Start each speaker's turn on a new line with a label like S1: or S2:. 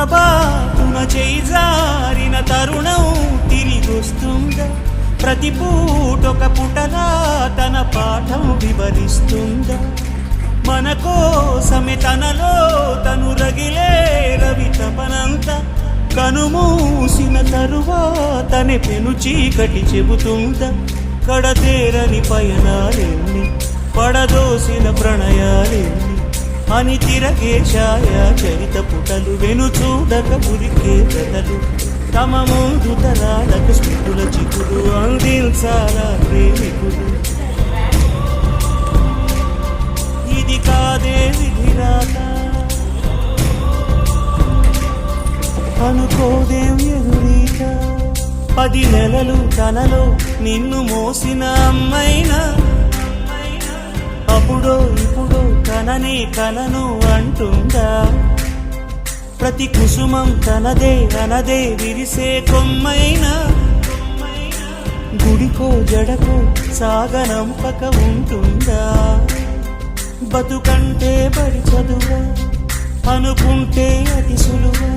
S1: పొరపాటున చేయి జారిన తరుణం తిరిగొస్తుందా? ప్రతి పూటొక పుటలా తన పాఠం వివరిస్తుందా? మన కోసమే తనలో తను రగిలే రవి తపనంత కనుమూసిన తరువాతనే పెను చీకటి చెబుతుందా? కడతేరని పయనాలెన్ని పడదోసిన ప్రణయాలెన్ని అని తిరగే ఛాయా చరిత పుటలు వెను చూడక ఉరికే కథలు తమ ముందు తరాలకు స్మృతుల చిక్కులు అందించాలా ప్రేమికులు. ఇది కాదే విధిరాత అనుకోదేం ఎదురీత. 10 నెలలు తనలో నిన్ను మోసిన అమ్మైనా అప్పుడో ఇప్పుడో కననే కనను అంటుందా? ప్రతి కుసుమం తనదే అనదే విరిసే కొమ్మైనా గుడికో జడకో సాగనంపక ఉంటుందా? బతుకంటే బడి చదువా అనుకుంటే అతి సులువా?